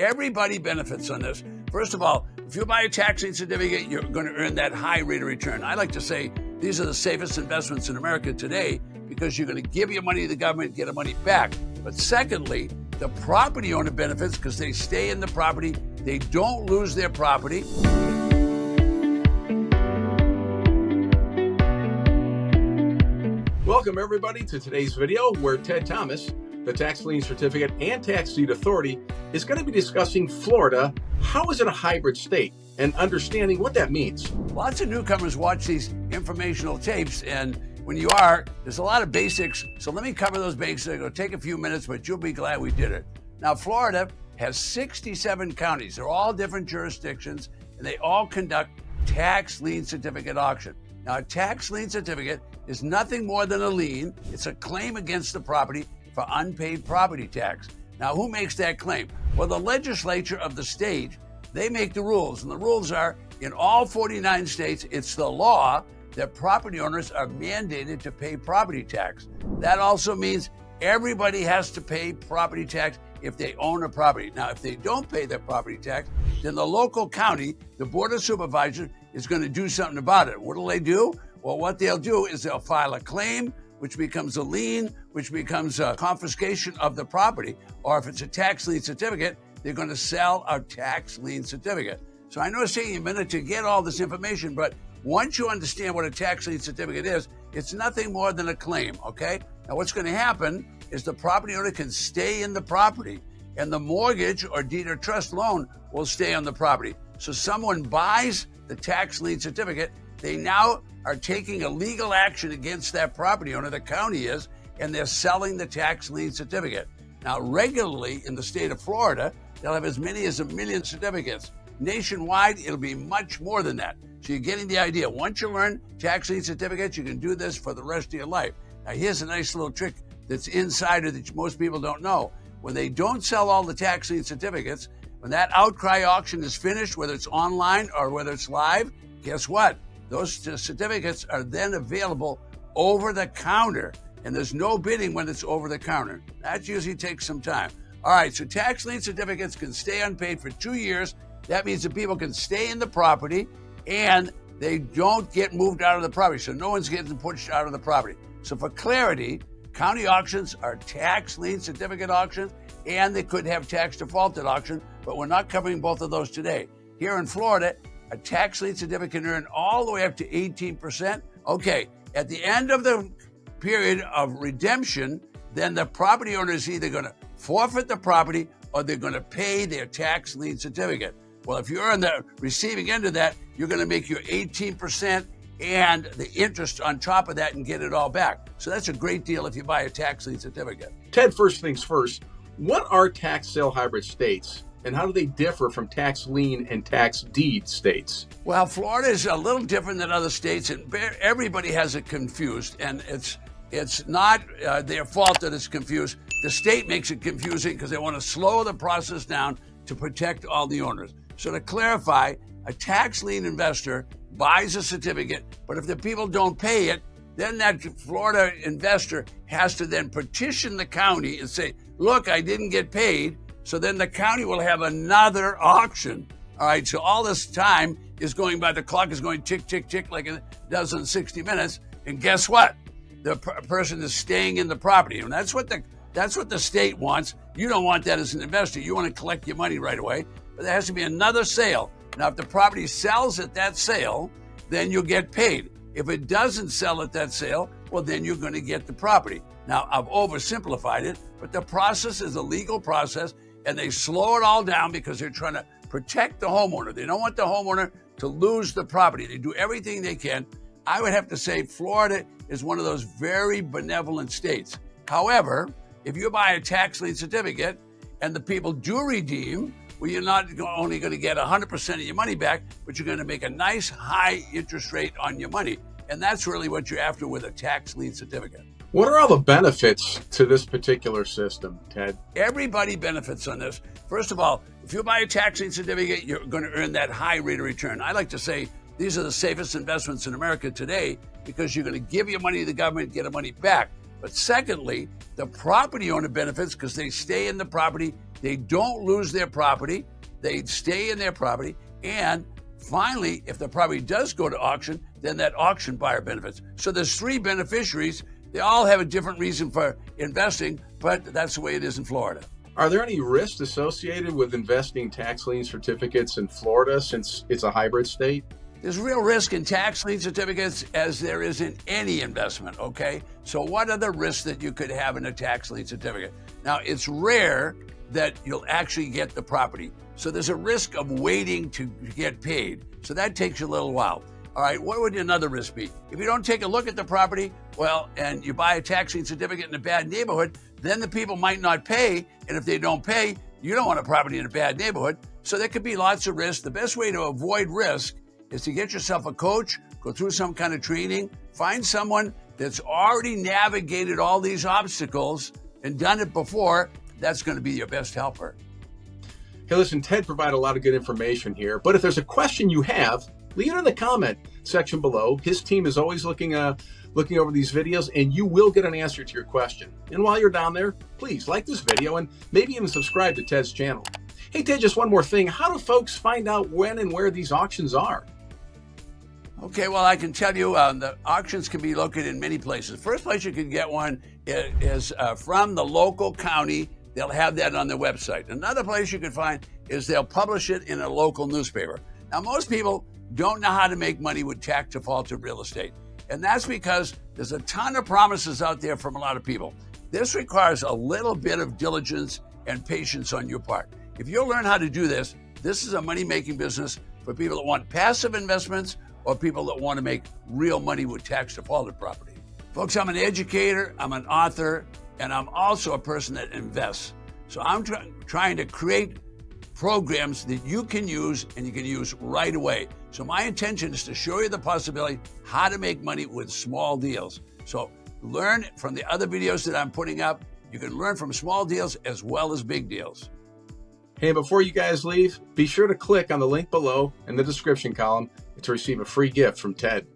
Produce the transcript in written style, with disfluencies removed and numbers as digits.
Everybody benefits on this. First of all, if you buy a tax lien certificate, you're going to earn that high rate of return. I like to say these are the safest investments in America today because you're going to give your money to the government, get the money back. But secondly, the property owner benefits because they stay in the property. They don't lose their property. Welcome everybody to today's video where Ted Thomas, the Tax Lien Certificate and Tax Deed Authority, is going to be discussing Florida. How is it a hybrid state and understanding what that means? Lots of newcomers watch these informational tapes, and when you are, there's a lot of basics. So let me cover those basics. It'll take a few minutes, but you'll be glad we did it. Now, Florida has 67 counties. They're all different jurisdictions, and they all conduct tax lien certificate auction. Now, a tax lien certificate is nothing more than a lien. It's a claim against the property for unpaid property tax. Now, who makes that claim? Well, the legislature of the state, they make the rules. And the rules are, in all 49 states, it's the law that property owners are mandated to pay property tax. That also means everybody has to pay property tax if they own a property. Now, if they don't pay their property tax, then the local county, the Board of Supervisors, is going to do something about it. What do? Well, what they'll do is they'll file a claim, which becomes a lien, which becomes a confiscation of the property. Or if it's a tax lien certificate, they're going to sell a tax lien certificate. So I know it's taking a minute to get all this information, but once you understand what a tax lien certificate is, it's nothing more than a claim, okay? Now what's going to happen is the property owner can stay in the property, and the mortgage or deed or trust loan will stay on the property. So someone buys the tax lien certificate, they now are taking a legal action against that property owner, the county is, and they're selling the tax lien certificate. Now, regularly in the state of Florida, they'll have as many as 1 million certificates. Nationwide, it'll be much more than that. So you're getting the idea. Once you learn tax lien certificates, you can do this for the rest of your life. Now, here's a nice little trick that's insider that most people don't know. When they don't sell all the tax lien certificates, when that outcry auction is finished, whether it's online or whether it's live, guess what? Those certificates are then available over the counter, and there's no bidding when it's over the counter. That usually takes some time. All right, so tax lien certificates can stay unpaid for 2 years. That means that people can stay in the property and they don't get moved out of the property. So no one's getting pushed out of the property. So for clarity, county auctions are tax lien certificate auctions, and they could have tax defaulted auction, but we're not covering both of those today. Here in Florida, a tax lien certificate can earn all the way up to 18%. Okay, at the end of the period of redemption, then the property owner is either going to forfeit the property or they're going to pay their tax lien certificate. Well, if you're on the receiving end of that, you're going to make your 18% and the interest on top of that and get it all back. So that's a great deal if you buy a tax lien certificate. Ted, first things first, what are tax sale hybrid states and how do they differ from tax lien and tax deed states? Well, Florida is a little different than other states, and everybody has it confused, and it's not their fault that it's confused. The state makes it confusing because they want to slow the process down to protect all the owners. So to clarify, a tax lien investor buys a certificate, but if the people don't pay it, then that Florida investor has to then petition the county and say, look, I didn't get paid. So then the county will have another auction. All right, so all this time is going by, the clock is going tick, tick, tick like it does in 60 minutes. And guess what? The person is staying in the property. And that's what the state wants. You don't want that as an investor. You want to collect your money right away. But there has to be another sale. Now, if the property sells at that sale, then you'll get paid. If it doesn't sell at that sale, well, then you're going to get the property. Now, I've oversimplified it, but the process is a legal process, and they slow it all down because they're trying to protect the homeowner. They don't want the homeowner to lose the property. They do everything they can. I would have to say Florida is one of those very benevolent states. However, if you buy a tax lien certificate and the people do redeem, well, you're not only going to get 100% of your money back, but you're going to make a nice high interest rate on your money. And that's really what you're after with a tax lien certificate. What are all the benefits to this particular system, Ted? Everybody benefits on this. First of all, if you buy a tax lien certificate, you're going to earn that high rate of return. I like to say these are the safest investments in America today because you're going to give your money to the government, get the money back. But secondly, the property owner benefits because they stay in the property, They don't lose their property. They stay in their property. And finally, if the property does go to auction, then that auction buyer benefits. So there's three beneficiaries. They all have a different reason for investing, but that's the way it is in Florida. Are there any risks associated with investing tax lien certificates in Florida since it's a hybrid state? There's real risk in tax lien certificates as there is in any investment, okay? So what are the risks that you could have in a tax lien certificate? Now, it's rare that you'll actually get the property. So there's a risk of waiting to get paid. So that takes you a little while. All right, what would another risk be? If you don't take a look at the property, well, and you buy a tax lien certificate in a bad neighborhood, then the people might not pay. And if they don't pay, you don't want a property in a bad neighborhood. So there could be lots of risk. The best way to avoid risk is to get yourself a coach, go through some kind of training, find someone that's already navigated all these obstacles and done it before. That's going to be your best helper. Hey, listen, Ted provided a lot of good information here, but if there's a question you have, leave it in the comment section below. His team is always looking over these videos, and you will get an answer to your question. And while you're down there, please like this video and maybe even subscribe to Ted's channel. Hey, Ted, just one more thing. How do folks find out when and where these auctions are? Okay, well, I can tell you the auctions can be located in many places. First place you can get one is from the local county. They'll have that on their website. Another place you can find is they'll publish it in a local newspaper. Now, most people don't know how to make money with tax defaulted real estate. And that's because there's a ton of promises out there from a lot of people. This requires a little bit of diligence and patience on your part. If you'll learn how to do this, this is a money-making business for people that want passive investments or people that want to make real money with tax defaulted property. Folks, I'm an educator, I'm an author, and I'm also a person that invests. So I'm trying to create programs that you can use and you can use right away. So my intention is to show you the possibility how to make money with small deals. So learn from the other videos that I'm putting up. You can learn from small deals as well as big deals. Hey, before you guys leave, be sure to click on the link below in the description column to receive a free gift from Ted.